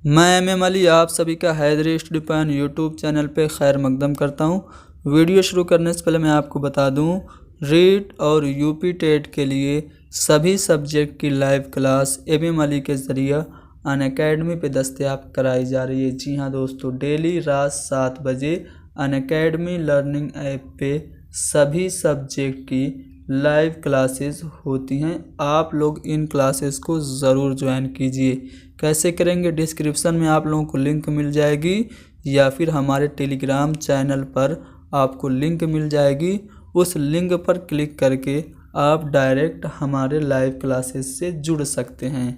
मैं एम अली आप सभी का Haidari study point YouTube channel पे खैर मकदम करता हूँ। वीडियो शुरू करने से पहले मैं आपको बता दूँ, रीट और यूपी टेट के लिए सभी सब्जेक्ट की लाइव क्लास एम अली के ज़रिए अनअकैडमी पे दस्तयाब कराई जा रही है। जी हाँ दोस्तों, डेली रात 7 बजे अनअकैडमी लर्निंग ऐप पे सभी सब्जेक्ट की लाइव क्लासेस होती हैं। आप लोग इन क्लासेस को ज़रूर ज्वाइन कीजिए। कैसे करेंगे, डिस्क्रिप्शन में आप लोगों को लिंक मिल जाएगी या फिर हमारे टेलीग्राम चैनल पर आपको लिंक मिल जाएगी। उस लिंक पर क्लिक करके आप डायरेक्ट हमारे लाइव क्लासेस से जुड़ सकते हैं।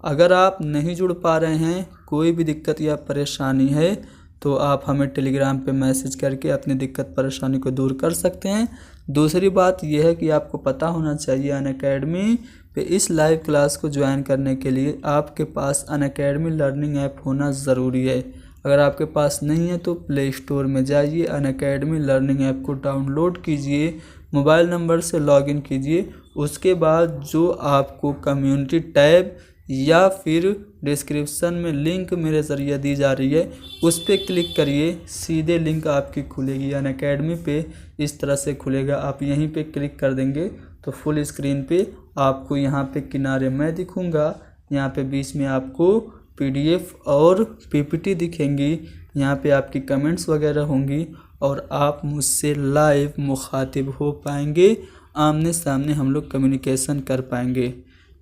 अगर आप नहीं जुड़ पा रहे हैं, कोई भी दिक्कत या परेशानी है, तो आप हमें टेलीग्राम पे मैसेज करके अपनी दिक्कत परेशानी को दूर कर सकते हैं। दूसरी बात यह है कि आपको पता होना चाहिए अनअकैडमी पे इस लाइव क्लास को ज्वाइन करने के लिए आपके पास अनअकैडमी लर्निंग ऐप होना ज़रूरी है। अगर आपके पास नहीं है तो प्ले स्टोर में जाइए, अनअकैडमी लर्निंग ऐप को डाउनलोड कीजिए, मोबाइल नंबर से लॉगिन कीजिए। उसके बाद जो आपको कम्युनिटी टैब या फिर डिस्क्रिप्शन में लिंक मेरे ज़रिए दी जा रही है, उस पर क्लिक करिए, सीधे लिंक आपकी खुलेगी अनअकैडमी पे। इस तरह से खुलेगा, आप यहीं पे क्लिक कर देंगे तो फुल स्क्रीन पे आपको यहाँ पे किनारे मैं दिखूँगा, यहाँ पे बीच में आपको PDF और PPT दिखेंगी, यहाँ पे आपकी कमेंट्स वगैरह होंगी और आप मुझसे लाइव मुखातिब हो पाएंगे, आमने सामने हम लोग कम्युनिकेशन कर पाएंगे।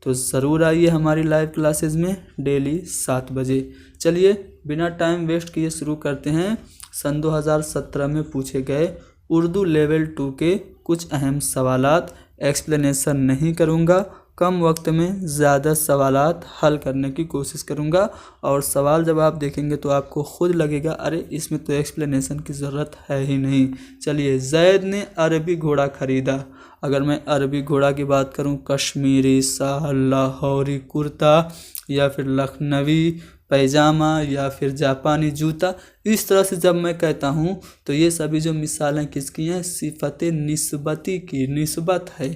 तो ज़रूर आइए हमारी लाइव क्लासेस में डेली 7 बजे। चलिए बिना टाइम वेस्ट किए शुरू करते हैं। सन 2017 में पूछे गए उर्दू लेवल 2 के कुछ अहम सवालात। एक्सप्लेनेशन नहीं करूँगा, कम वक्त में ज़्यादा सवालात हल करने की कोशिश करूँगा और सवाल जब आप देखेंगे तो आपको खुद लगेगा अरे इसमें तो एक्सप्लेनेशन की ज़रूरत है ही नहीं। चलिए, जैद ने अरबी घोड़ा ख़रीदा। अगर मैं अरबी घोड़ा की बात करूं, कश्मीरी शाल, लाहौरी कुर्ता या फिर लखनवी पैजामा या फिर जापानी जूता, इस तरह से जब मैं कहता हूं तो ये सभी जो मिसालें किसकी हैं, सिफ़त निस्बती की, निस्बत है।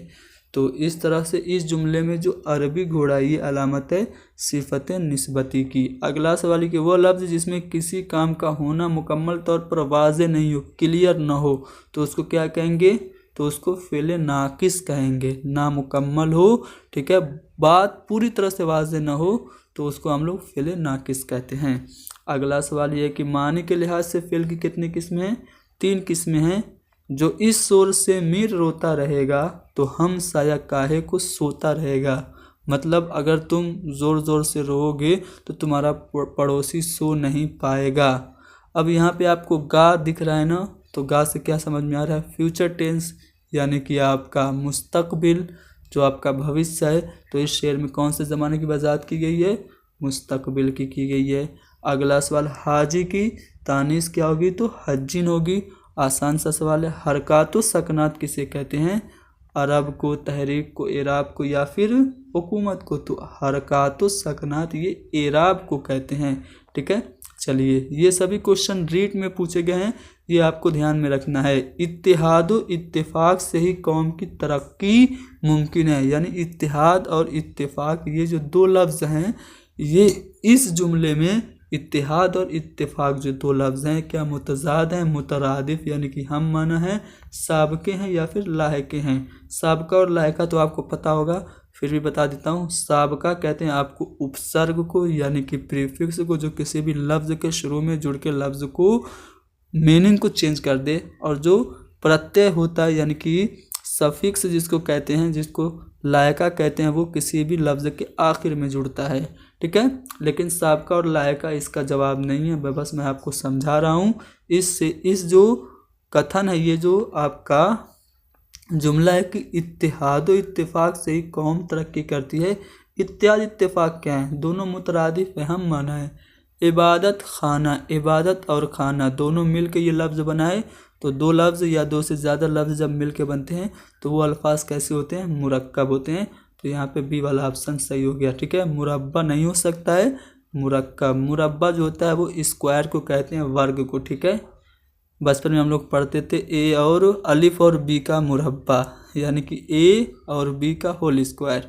तो इस तरह से इस जुमले में जो अरबी घोड़ा, ये अलामत है सिफ़त निस्बती की। अगला सवाल कि वो लफ्ज़ जिसमें किसी काम का होना मुकम्मल तौर पर वाज़ेह नहीं हो, क्लियर ना हो, तो उसको क्या कहेंगे, तो उसको फ़ेल नाकिस कहेंगे। ना मुकम्मल हो, ठीक है, बात पूरी तरह से वाज़ेह ना हो, तो उसको हम लोग फ़ेल नाकिस कहते हैं। अगला सवाल ये है कि मानी के लिहाज से फ़ेल की कितनी किस्में हैं, 3 किस्में हैं। जो इस शोर से मीर रोता रहेगा तो हम साया काहे को सोता रहेगा। मतलब अगर तुम ज़ोर ज़ोर से रोओगे तो तुम्हारा पड़ोसी सो नहीं पाएगा। अब यहाँ पे आपको गा दिख रहा है ना, तो गा से क्या समझ में आ रहा है, फ्यूचर टेंस, यानी कि आपका मुस्तकबिल, जो आपका भविष्य है। तो इस शेर में कौन से ज़माने की वजाहत की गई है, मुस्तकबिल की गई है। अगला सवाल, हाजी की तानीस क्या होगी, तो हज्जिन होगी। आसान सा सवाल है। हरकात व सकनात किसे कहते हैं, अरब को, तहरीक को, एराब को या फिर हुकूमत को। तो हरकात व सकनात ये एराब को कहते हैं, ठीक है। चलिए, ये सभी क्वेश्चन रीट में पूछे गए हैं, ये आपको ध्यान में रखना है। इत्तेहाद व इत्तेफाक से ही कौम की तरक्की मुमकिन है। यानी इत्तेहाद और इत्तेफाक, ये जो 2 लफ्ज़ हैं, ये इस जुमले में इत्तेहाद और इत्तेफाक जो 2 लफ्ज़ हैं, क्या मुतज़ाद हैं, मुतरादिफ, यानी कि हम माना है, साबके हैं या फिर लाहिके हैं। साबका और लाहिका तो आपको पता होगा, फिर भी बता देता हूँ। साबका कहते हैं आपको उपसर्ग को, यानी कि प्रीफिक्स को, जो किसी भी लफ्ज़ के शुरू में जुड़ के लफ्ज़ को मीनिंग को चेंज कर दे। और जो प्रत्यय होता है, यानी कि सफिक्स जिसको कहते हैं, जिसको लायका कहते हैं, वो किसी भी लफ्ज़ के आखिर में जुड़ता है, ठीक है। लेकिन साबका और लायका इसका जवाब नहीं है, बस मैं आपको समझा रहा हूँ। इससे इस जो कथन है, ये जो आपका जुमला है कि इत्तेहाद व इत्तेफाक से ही कौम तरक्की करती है। इत्यादि इत्तेफाक क्या है, दोनों मुतरादिफ है, हम माना है। इबादत खाना, इबादत और खाना दोनों मिल के ये लफ्ज़ बनाए, तो 2 लफ्ज़ या 2 से ज़्यादा लफ्ज़ जब मिल के बनते हैं तो वो अल्फाज कैसे होते हैं, मुरक्कब होते हैं। तो यहाँ पे बी वाला ऑप्शन सही हो गया, ठीक है। मुरब्बा नहीं हो सकता है, मुरक्कब। मुरब्बा जो होता है वो स्क्वायर को कहते हैं, वर्ग को, ठीक है। बचपन में हम लोग पढ़ते थे ए और अलिफ और बी का मुरब्बा, यानी कि ए और बी का होल स्क्वायर।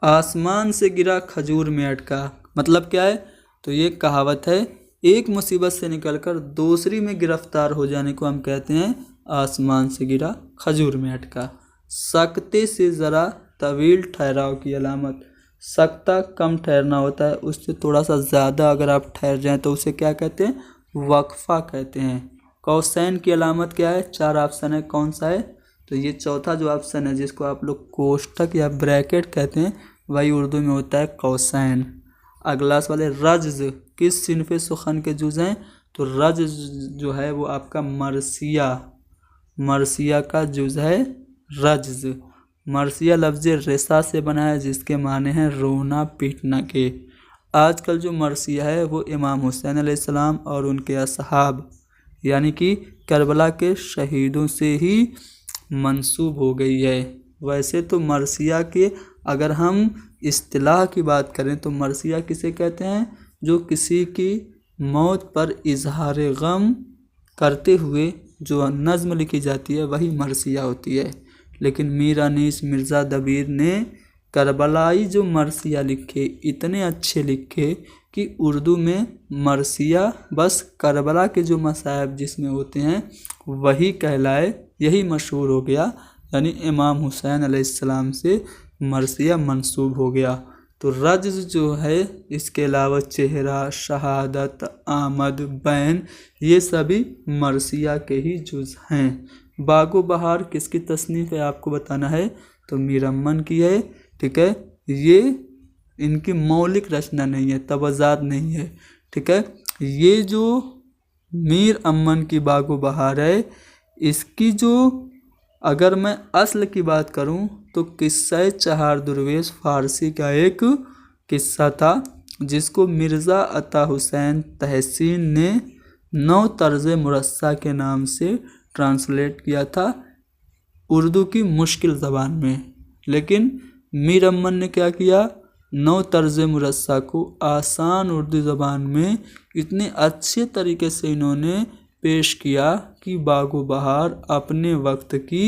आसमान से गिरा खजूर में अटका, मतलब क्या है, तो ये कहावत है, एक मुसीबत से निकलकर दूसरी में गिरफ्तार हो जाने को हम कहते हैं आसमान से गिरा खजूर में अटका। सकते से ज़रा तवील ठहराव की अलामत। सकता कम ठहरना होता है, उससे थोड़ा सा ज़्यादा अगर आप ठहर जाएं तो उसे क्या कहते हैं? वक्फा कहते हैं। कौसैन की अलामत क्या है? 4 ऑप्शन है, कौन सा है? तो ये चौथा जो ऑप्शन है, जिसको आप लोग कोष्ठक या ब्रैकेट कहते हैं, वही उर्दू में होता है कौसैन। अगला सवाल है, रज्ज़ किस सिनफ़े सुखन के जुज़ हैं? तो रज्ज़ जो है वो आपका मरसिया का जुज़ है रज्ज़। मरसिया लफ्ज़ रेसा से बना है, जिसके माने हैं रोना पीटना के। आजकल जो मरसिया है वो इमाम हुसैन अलैहिस्सलाम और उनके असहाब यानी कि करबला के शहीदों से ही मंसूब हो गई है। वैसे तो मरसिया के अगर हम इस्तिलाह की बात करें तो मरसिया किसे कहते हैं? जो किसी की मौत पर इजहार गम करते हुए जो नज़्म लिखी जाती है वही मरसिया होती है। लेकिन मीर अनीस मिर्ज़ा दबीर ने करबलाई जो मरसिया लिखे, इतने अच्छे लिखे कि उर्दू में मरसिया बस करबला के जो मसाइब जिसमें होते हैं वही कहलाए, यही मशहूर हो गया। यानी इमाम हुसैन अलैहिस्सलाम से मरसिया मंसूब हो गया। तो रज्ज़ जो है, इसके अलावा चेहरा, शहादत, आमद, बैन, ये सभी मरसिया के ही जुज़ हैं। बागो बहार किसकी तसनीफ़ है आपको बताना है? तो मीर अमन की है। ठीक है, ये इनकी मौलिक रचना नहीं है, तवज़ात नहीं है। ठीक है, ये जो मीर अमन की बागो बहार है, इसकी जो अगर मैं असल की बात करूं तो किस्सा चहार दुर्वेश फ़ारसी का एक किस्सा था, जिसको मिर्ज़ा अता हुसैन तहसीन ने 9 तर्ज़ मुरस्सा के नाम से ट्रांसलेट किया था उर्दू की मुश्किल ज़बान में। लेकिन मीर अमन ने क्या किया? 9 तर्ज़ मुरस्सा को आसान उर्दू ज़बान में इतने अच्छे तरीके से इन्होंने पेश किया कि बागो बहार अपने वक्त की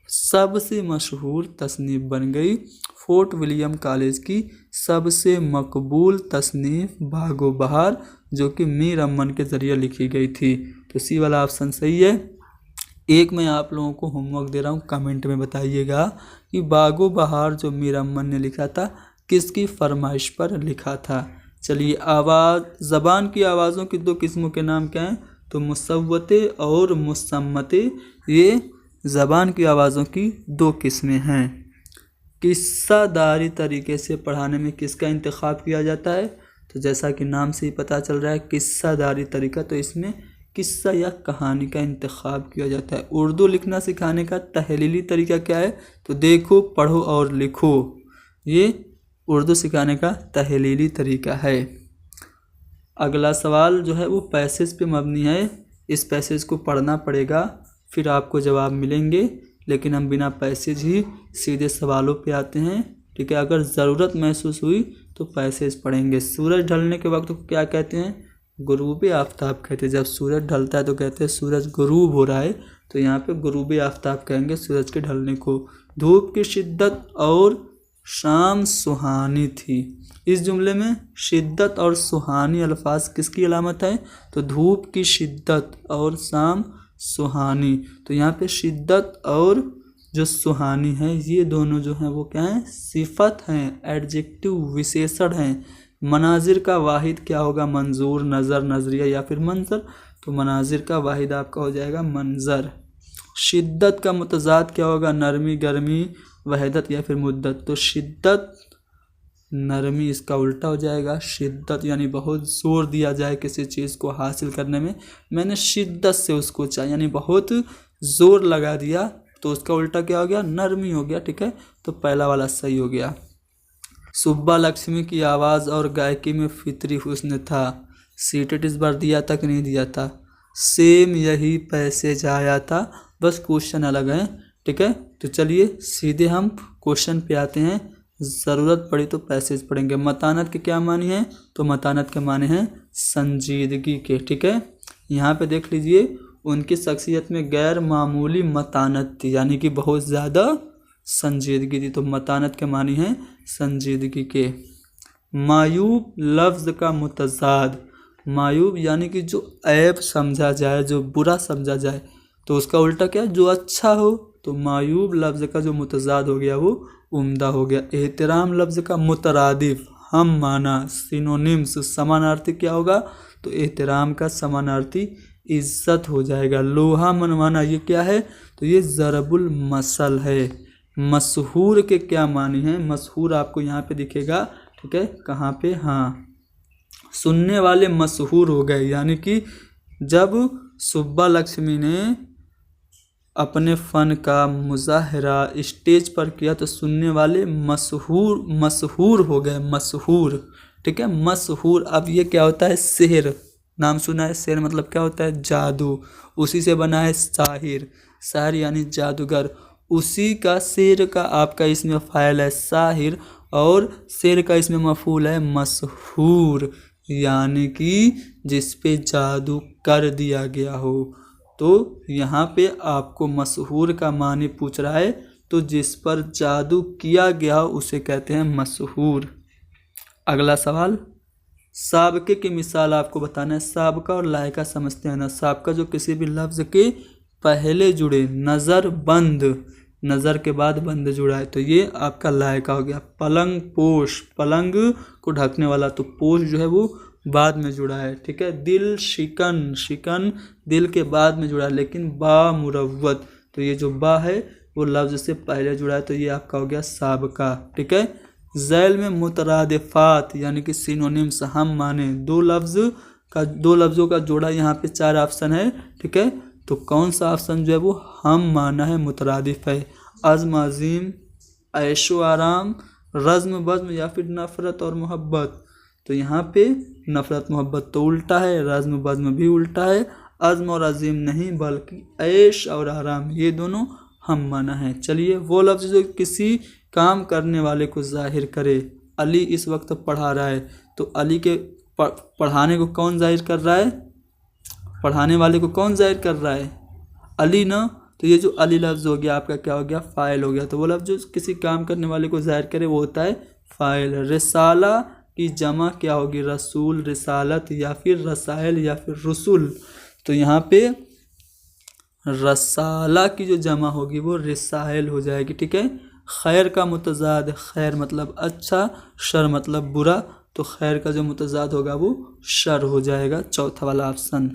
सबसे मशहूर तसनीफ़ बन गई। फोर्ट विलियम कॉलेज की सबसे मकबूल तसनीफ़ बागो बहार, जो कि मीर अमन के ज़रिए लिखी गई थी। तो सी वाला ऑप्शन सही है। एक मैं आप लोगों को होमवर्क दे रहा हूँ, कमेंट में बताइएगा कि बागो बहार जो मीर अमन ने लिखा था किसकी फरमाइश पर लिखा था। चलिए, आवाज़ ज़बान की आवाज़ों की 2 किस्मों के नाम क्या हैं? तो मुसव्वते और मुसम्मते, ये ज़बान की आवाज़ों की 2 किस्में हैं। किस्सादारी तरीके से पढ़ाने में किसका इंतखाब किया जाता है? तो जैसा कि नाम से ही पता चल रहा है किस्सादारी तरीका, तो इसमें किस्सा या कहानी का इंतखाब किया जाता है। उर्दू लिखना सिखाने का तहलीली तरीका क्या है? तो देखो, पढ़ो और लिखो, ये उर्दू सिखाने का तहलीली तरीका है। अगला सवाल जो है वो पैसेज पे मबनी है। इस पैसेज को पढ़ना पड़ेगा, फिर आपको जवाब मिलेंगे, लेकिन हम बिना पैसेज ही सीधे सवालों पे आते हैं। ठीक है, अगर ज़रूरत महसूस हुई तो पैसेज पढ़ेंगे। सूरज ढलने के वक्त को क्या कहते हैं? गुरूब आफ्ताब कहते हैं। जब सूरज ढलता है तो कहते हैं सूरज गुरूब हो रहा है, तो यहाँ पे गुरूब आफ्ताब कहेंगे सूरज के ढलने को। धूप की शिद्दत और शाम सुहानी थी। इस जुमले में शिद्दत और सुहानी अल्फाज किसकी अलामत है? तो धूप की शिद्दत और शाम सुहानी। तो यहाँ पे शिद्दत और जो सुहानी है, ये दोनों जो हैं वो क्या हैं? सिफत हैं, एडजेक्टिव, विशेषण हैं। मनाजिर का वाहिद क्या होगा? मंजूर, नज़र, नजरिया या फिर मंजर। तो मनाजिर का वाहिद आपका हो जाएगा मंजर। शिद्दत का मुतज़ाद क्या होगा? नरमी, गर्मी, वहदत या फिर मुद्दत। तो शिद्दत, नरमी, इसका उल्टा हो जाएगा शिद्दत, यानी बहुत ज़ोर दिया जाए किसी चीज़ को हासिल करने में। मैंने शिद्दत से उसको चाहा, यानी बहुत ज़ोर लगा दिया, तो उसका उल्टा क्या हो गया? नरमी हो गया। ठीक है, तो पहला वाला सही हो गया। सुब्बा लक्ष्मी की आवाज़ और गायकी में फितरी हुस्न था। सीटेट इस बार दिया था कि नहीं दिया था? सेम यही पैसेज आया था, बस क्वेश्चन अलग है। ठीक है, तो चलिए सीधे हम क्वेश्चन पे आते हैं। ज़रूरत पड़ी तो पैसेज पढ़ेंगे। मतानत के क्या मानी है? तो मतानत के माने हैं संजीदगी के। ठीक है, यहाँ पे देख लीजिए, उनकी शख्सियत में गैर मामूली मतानत थी, यानी कि बहुत ज़्यादा संजीदगी थी। तो मतानत के मानी हैं संजीदगी के। मायूब लफ्ज़ का मुतज़ाद, मायूब यानी कि जो ऐब समझा जाए, जो बुरा समझा जाए, तो उसका उल्टा क्या है, जो अच्छा हो। तो मायूब लफ्ज़ का जो मुतज़ाद हो गया वो उम्दा हो गया। एहतराम लफ्ज़ का मुतरादिफ, हम माना, सिनोनिम्स, समानार्थी क्या होगा, तो एहतराम का समानार्थी इज्जत हो जाएगा। लोहा मनवाना ये क्या है, तो ये ज़रबुल मसल है। मशहूर के क्या मानी हैं, मशहूर आपको यहाँ पे दिखेगा, ठीक है, कहाँ पे, हाँ, सुनने वाले मशहूर हो गए, यानी कि जब सुब्बा लक्ष्मी ने अपने फ़न का मुज़ाहरा स्टेज पर किया तो सुनने वाले मशहूर हो गए, मशहूर, ठीक है, मशहूर। अब ये क्या होता है, शेर, नाम सुना है, शेर मतलब क्या होता है, जादू, उसी से बना है साहिर, साहिर यानी जादूगर, उसी का शेर का आपका इसमें फ़ाइल है साहिर, और शेर का इसमें मफ़ूल है मशहूर, यानी कि जिस पे जादू कर दिया गया हो। तो यहाँ पे आपको मशहूर का मानी पूछ रहा है, तो जिस पर जादू किया गया उसे कहते हैं मशहूर। अगला सवाल, साबके की मिसाल आपको बताना है। साबका और लायका समझते हैं ना। साबका जो किसी भी लफ्ज़ के पहले जुड़े, नज़र बंद, नज़र के बाद बंद जुड़ा है, तो ये आपका लायका हो गया। पलंग पोश, पलंग को ढकने वाला, तो पोश जो है वो बाद में जुड़ा है, ठीक है। दिल शिकन, शिकन दिल के बाद में जुड़ा है, लेकिन बा मुरव्वत, तो ये जो बा है वो लफ्ज़ से पहले जुड़ा है, तो ये आपका हो गया साबका, ठीक है। ज़ैल में मुतरादिफ़ात यानी कि सिनोनिम्स, हम माने, दो लफ्ज़ों का जोड़ा, यहाँ पे 4 ऑप्शन है, ठीक है। तो कौन सा ऑप्शन जो है वो हम माना है, मुतरादिफ है। अज़्म अज़ीम, ऐशो आराम, रज़्म बज़्म, या फिर नफ़रत और मोहब्बत, तो यहाँ पे नफ़रत मोहब्बत तो उल्टा है, रज़्म बज़्म भी उल्टा है, अज़्म और अज़ीम नहीं बल्कि ऐश और आराम ये दोनों हम माना है। चलिए, वो लफ्ज़ जो किसी काम करने वाले को ज़ाहिर करे। अली इस वक्त पढ़ा रहा है, तो अली के पढ़ाने को कौन ज़ाहिर कर रहा है, पढ़ाने वाले को कौन ज़ाहिर कर रहा है, अली ना। तो ये जो अली लफ्ज़ हो गया आपका क्या हो गया, फ़ाइल हो गया। तो वो लफ्ज़ जो किसी काम करने वाले को ज़ाहिर करे वो होता है फ़ाइल। रिसाला की जमा क्या होगी, रसूल, रिसालत, या फिर रसाइल, या फिर रसूल। तो यहाँ पे रसाला की जो जमा होगी वो रिसाइल हो जाएगी, ठीक है। खैर का मुतज़ाद, खैर मतलब अच्छा, शर मतलब बुरा, तो खैर का जो मुतज़ाद होगा वो शर हो जाएगा, चौथा वाला ऑप्शन।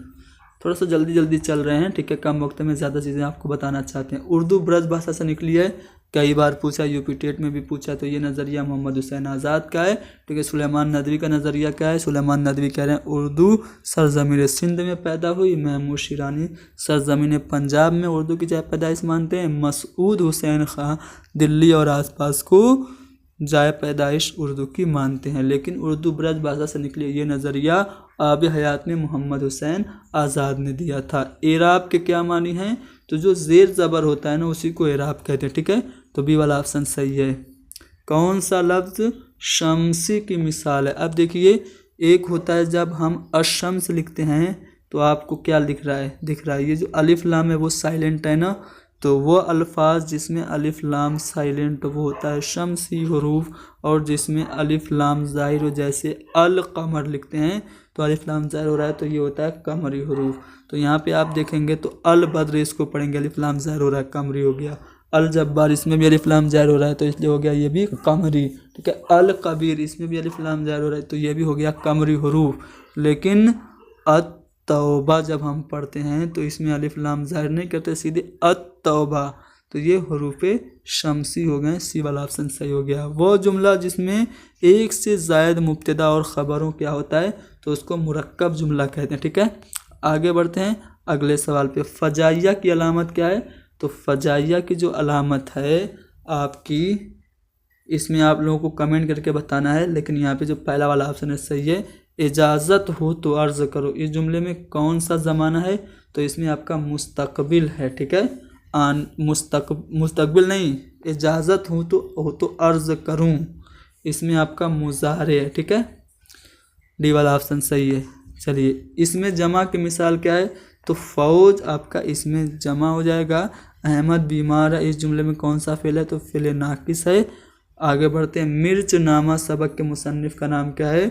थोड़ा सा जल्दी चल रहे हैं, ठीक है, कम वक्त में ज़्यादा चीज़ें आपको बताना चाहते हैं। उर्दू ब्रज भाषा से निकली है, कई बार पूछा, यूपी टेट में भी पूछा। तो ये नज़रिया मोहम्मद हुसैन आज़ाद का है, ठीक है। सुलेमान नदवी का नज़रिया क्या है, सुलेमान नदवी कह रहे हैं उर्दू सरज़मीन सिंध में पैदा हुई, महमूद शिरानी सरज़मीन पंजाब में उर्दू की जाए पैदाइश मानते हैं, मसूद हुसैन खां दिल्ली और आसपास को जाए पैदाइश उर्दू की मानते हैं। लेकिन उर्दू ब्रज भाषा से निकली ये नज़रिया आब हयात में मोहम्मद हुसैन आज़ाद ने दिया था। एराब के क्या मानी हैं, तो जो ज़ेर ज़बर होता है ना उसी को एराब कहते हैं, ठीक है। तो बी वाला ऑप्शन सही है। कौन सा लफ्ज़ शम्सी की मिसाल है। अब देखिए, एक होता है जब हम अशम्स लिखते हैं तो आपको क्या दिख रहा है, ये जो अलिफ लाम है वो साइलेंट है ना, तो वो अल्फाज जिसमें अलिफ लाम साइलेंट वो होता है शम्सी हरूफ, और जिसमें अलिफ लाम ज़ाहिर हो, जैसे अल कमर लिखते हैं तो अलिफ लाम ज़ाहिर हो रहा है तो ये होता है कमरी हरूफ। तो यहाँ पे आप देखेंगे तो अल बद्र इसको पढ़ेंगे, अलिफ लाम ज़ाहिर हो रहा है, कमरी हो गया। अल जब्बार इसमें भी अलिफ लाम ज़ाहिर हो रहा है तो इसलिए हो गया ये भी कमरी, ठीक है। अल कबीर इसमें भी अलिफ लाम ज़ाहिर हो रहा है तो ये भी हो गया कमरी हरूफ। लेकिन तौबा जब हम पढ़ते हैं तो इसमें अलिफ लाम ज़ाहिर नहीं करते, सीधे तौबा, तो ये हरूफे शम्सी हो गए, सी वाला ऑप्शन सही हो गया। वो जुमला जिसमें एक से ज़ायद मुब्तदा और ख़बरों क्या होता है तो उसको मुरक्कब जुमला कहते हैं, ठीक है। आगे बढ़ते हैं अगले सवाल पे। फ़जाइया की अलामत क्या है, तो फ़जाइया की जो अलामत है आपकी, इसमें आप लोगों को कमेंट करके बताना है, लेकिन यहाँ पे जो पहला वाला ऑप्शन है सही है। इजाज़त हो तो अर्ज़ करो, इस जुमले में कौन सा ज़माना है, तो इसमें आपका मुस्तकबिल है, ठीक है। मुस्तकबिल नहीं, इजाज़त हो तो अर्ज़ करूँ, इसमें आपका मुज़ारे है, ठीक है। डी वाला ऑप्शन सही है। चलिए, इसमें जमा की मिसाल क्या है, तो फ़ौज आपका इसमें जमा हो जाएगा। अहमद बीमार है, इस जुमले में कौन सा फ़ेल है, तो फ़ेल नाकिस है। आगे बढ़ते हैं। मिर्च नामा सबक के मुसन्निफ का नाम क्या है?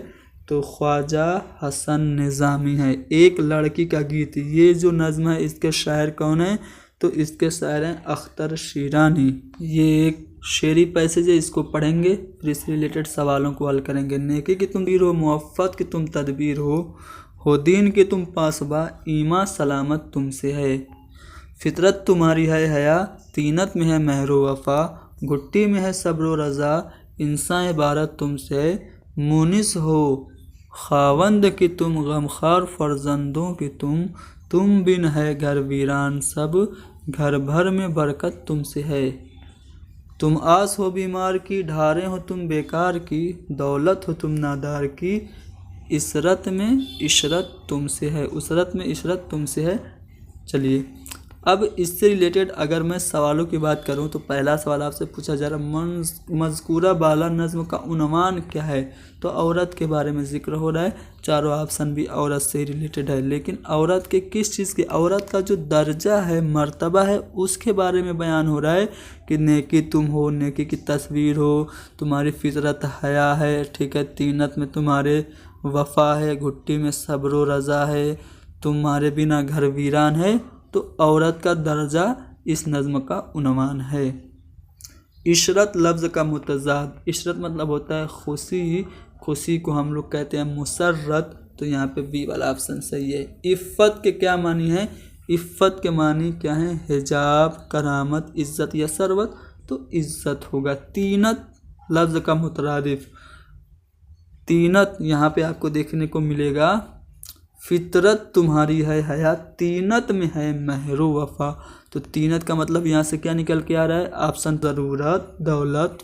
तो ख्वाजा हसन निज़ामी है। एक लड़की का गीत, ये जो नज़्म है इसके शायर कौन है? तो इसके शायर हैं अख्तर शिरानी। ये एक शेरी पैसेज है, इसको पढ़ेंगे फिर इससे रिलेटेड सवालों को हल करेंगे। नेकी की तुम दीर हो, मुअफ़्फ़त की तुम तदबीर हो दीन के तुम पासबा, ईमा सलामत तुमसे है। फितरत तुम्हारी है हया, तीनत में है महरो वफ़ा, घुट्टी में है सब्र रज़ा, इंसान इबारत तुमसे है। मुनिस हो खावंद की तुम, गमखार फर्जंदों की तुम बिन है घर वीरान सब, घर भर में बरकत तुमसे है। तुम आस हो बीमार की, ढारें हो तुम बेकार की, दौलत हो तुम नादार की, इसरत में इशरत तुमसे है, उसरत में इशरत तुमसे है। चलिए अब इससे रिलेटेड अगर मैं सवालों की बात करूं तो पहला सवाल आपसे पूछा जा रहा है मज़कूरा बाला नज़्म का उन्वान क्या है? तो औरत के बारे में जिक्र हो रहा है। चारों ऑप्शन भी औरत से रिलेटेड है, लेकिन औरत के किस चीज़ की, औरत का जो दर्जा है, मर्तबा है, उसके बारे में बयान हो रहा है कि नेकी तुम हो, नेकी की तस्वीर हो, तुम्हारी फितरत हया है, ठीक है, तीनत में तुम्हारे वफ़ा है, घुट्टी में सब्र व रज़ा है, तुम्हारे बिना घर वीरान है। तो औरत का दर्जा इस नज़्म का उन्वान है। इशरत लफ्ज़ का मुतज़ाद, इशरत मतलब होता है खुशी, खुशी को हम लोग कहते हैं मुसर्रत, तो यहाँ पे बी वाला ऑप्शन सही है। इफ़्फ़त के क्या मानी है? इफ़्फ़त के मानी क्या है? हिजाब, करामत, इज़्ज़त या सरवत, तो इज़्ज़त होगा। तीनत लफ्ज़ का मुतरादिफ, तीनत यहाँ पे आपको देखने को मिलेगा। फितरत तुम्हारी है हया, तीनत में है महरो वफ़ा, तो तीनत का मतलब यहाँ से क्या निकल के आ रहा है? ऑप्शन ज़रूरत, दौलत,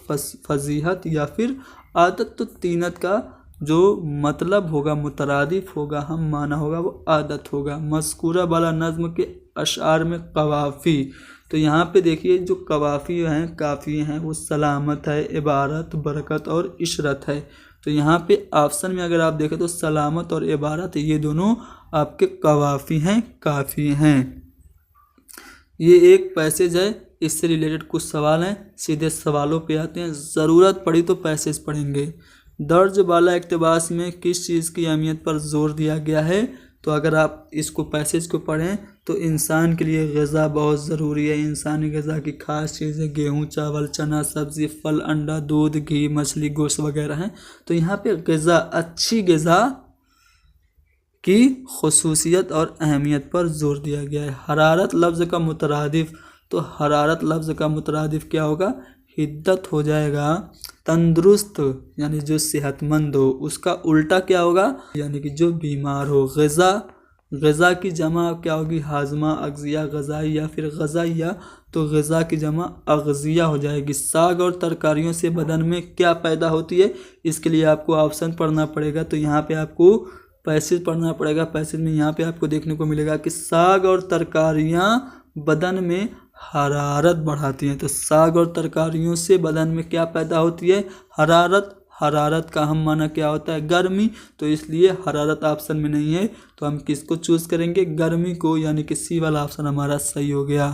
फजीहत या फिर आदत। तो तीनत का जो मतलब होगा मुतरादिफ होगा, हम माना होगा, वो आदत होगा। मज़कूरा वाला नज़्म के अशार में कवाफ़ी, तो यहाँ पे देखिए जो कवाफ़ी हैं, काफ़ी हैं, वो सलामत है, इबारत, बरकत और इशरत है। तो यहाँ पे ऑप्शन में अगर आप देखें तो सलामत और इबारत ये दोनों आपके कवाफ़ी हैं, काफ़ी हैं। ये एक पैसेज है, इससे रिलेटेड कुछ सवाल हैं, सीधे सवालों पे आते हैं। ज़रूरत पड़ी तो पैसेज पढ़ेंगे। दर्ज वाला इक़्तिबास में किस चीज़ की अहमियत पर जोर दिया गया है? तो अगर आप इसको पैसेज को पढ़ें तो इंसान के लिए ग़िज़ा बहुत ज़रूरी है। इंसानी ग़िज़ा की ख़ास चीज़ें गेहूँ, चावल, चना, सब्ज़ी, फल, अंडा, दूध, घी, मछली, गोश्त वगैरह हैं। तो यहाँ पे ग़िज़ा, अच्छी ग़िज़ा की खुसूसियत और अहमियत पर जोर दिया गया है। हरारत लफ्ज़ का मुतरादिफ, तो हरारत लफ्ज़ का मुतरादिफ क्या होगा? हिद्दत हो जाएगा। तंदुरुस्त यानी जो सेहतमंद हो, उसका उल्टा क्या होगा? यानी कि जो बीमार हो। ग़िज़ा, ग़िज़ा की जमा क्या होगी? हाजमा, अग़ज़िया, ग़ज़ाई या फिर ग़ज़ाइया, तो ग़िज़ा की जमा अग़ज़िया हो जाएगी। साग और तरकारियों से बदन में क्या पैदा होती है? इसके लिए आपको ऑप्शन पढ़ना पड़ेगा। तो यहाँ पे आपको पैसेज पढ़ना पड़ेगा। पैसेज में यहाँ पे आपको देखने को मिलेगा कि साग और तरकारियाँ बदन में हरारत बढ़ाती हैं। तो साग और तरकारियों से बदन में क्या पैदा होती है? हरारत। हरारत का हम माना क्या होता है? गर्मी। तो इसलिए हरारत ऑप्शन में नहीं है, तो हम किसको चूज़ करेंगे? गर्मी को, यानी कि सी वाला ऑप्शन हमारा सही हो गया।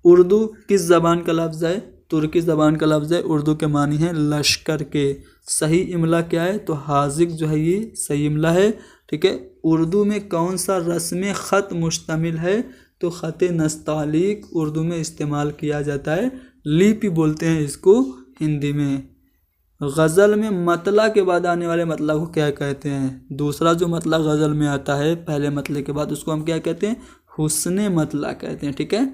उर्दू किस ज़बान का लफ्ज़ है? तुर्की ज़बान का लफ्ज़ है। उर्दू के मानी है लश्कर के। सही इमला क्या है? तो हाजिक जो है ये सही इमला है, ठीक है। उर्दू में कौन सा रस्म ख़त मुश्तमिल है? तो ख़त नस्तालिक उर्दू में इस्तेमाल किया जाता है। लिपि बोलते हैं इसको हिंदी में। गज़ल में मतला के बाद आने वाले मतला को क्या कहते हैं? दूसरा जो मतला गज़ल में आता है पहले मतले के बाद, उसको हम क्या कहते हैं? हुस्ने मतला कहते हैं, ठीक है।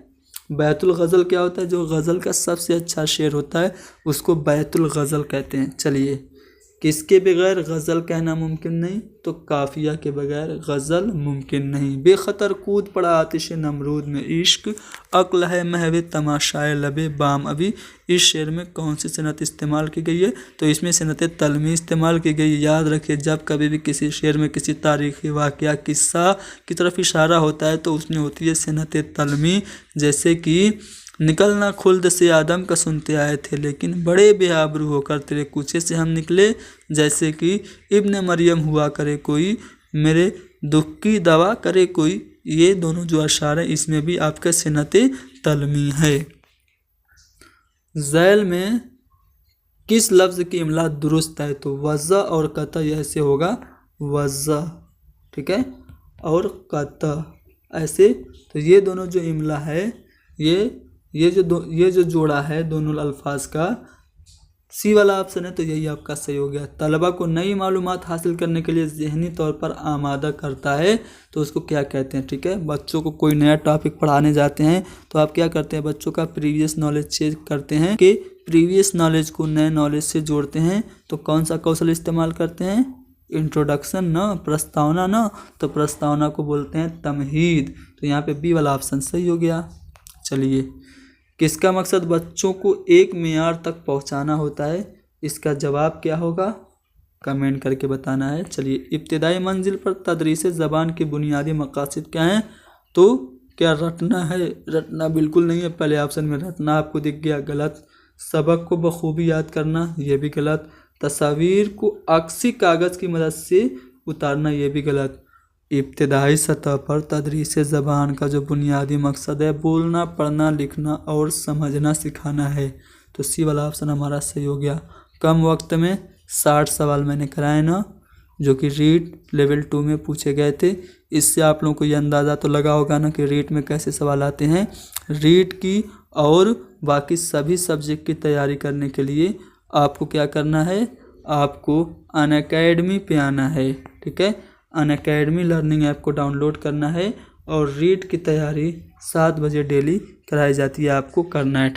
बैतुल गज़ल क्या होता है? जो गज़ल का सबसे अच्छा शेर होता है उसको बैतुल गज़ल कहते हैं। चलिए, किसके बगैर गज़ल कहना मुमकिन नहीं? तो काफिया के बगैर गज़ल मुमकिन नहीं। बेखतर कूद पड़ा आतिश नमरूद में इश्क, अक्ल है महवे तमाशाए लबे बाम अभी। इस शेर में कौन सी सनत इस्तेमाल की गई है? तो इसमें सनत तलमी इस्तेमाल की गई। याद रखिए, जब कभी भी किसी शेर में किसी तारीख़ी वाक़या, किस्सा की तरफ इशारा होता है तो उसमें होती है सनत तलमी। जैसे कि निकलना खुल्द से आदम का सुनते आए थे, लेकिन बड़े बेआबरू होकर तेरे कूचे से हम निकले। जैसे कि इब्न मरियम हुआ करे कोई, मेरे दुख की दवा करे कोई। ये दोनों जो अशार हैं इसमें भी आपका सनत तलमी है। ज़ैल में किस लफ्ज़ की इमला दुरुस्त है? तो वज़ा और कता ऐसे होगा, वज़ा, ठीक है, और कता ऐसे। तो ये दोनों जो इमला है, ये जो जोड़ा है दोनों अल्फाज का, सी वाला ऑप्शन है, तो यही आपका सही हो गया। तलबा को नई मालूमात हासिल करने के लिए ज़हनी तौर पर आमादा करता है, तो उसको क्या कहते हैं? ठीक है, बच्चों को कोई नया टॉपिक पढ़ाने जाते हैं तो आप क्या करते हैं? बच्चों का प्रीवियस नॉलेज चेक करते हैं कि प्रीवियस नॉलेज को नए नॉलेज से जोड़ते हैं। तो कौन सा कौशल इस्तेमाल करते हैं? इंट्रोडक्शन ना, प्रस्तावना ना, तो प्रस्तावना को बोलते हैं तमहीद। तो यहाँ पे बी वाला ऑप्शन सही हो गया। चलिए, किसका मकसद बच्चों को एक मेयार तक पहुंचाना होता है? इसका जवाब क्या होगा? कमेंट करके बताना है। चलिए, इब्तिदाई मंजिल पर तदरीस ज़बान के बुनियादी मकासद क्या हैं? तो क्या रटना है? रटना बिल्कुल नहीं है। पहले ऑप्शन में रटना आपको दिख गया, गलत। सबक को बखूबी याद करना, ये भी गलत। तस्वीर को अक्सी कागज़ की मदद से उतारना, ये भी गलत। इब्तिदाई सतह पर तदरीस ज़बान का जो बुनियादी मकसद है बोलना, पढ़ना, लिखना और समझना सिखाना है। तो सी वाला ऑप्शन हमारा सही हो गया। कम वक्त में 60 सवाल मैंने कराए ना, जो कि रीट लेवल 2 में पूछे गए थे। इससे आप लोगों को ये अंदाज़ा तो लगा होगा ना कि रीट में कैसे सवाल आते हैं। रीट की और बाकी सभी सब्जेक्ट की तैयारी करने के लिए आपको क्या करना है? आपको अनअकैडमी पे आना है, ठीक है। अनअकैडमी लर्निंग ऐप को डाउनलोड करना है और रीट की तैयारी 7 बजे डेली कराई जाती है, आपको करना है।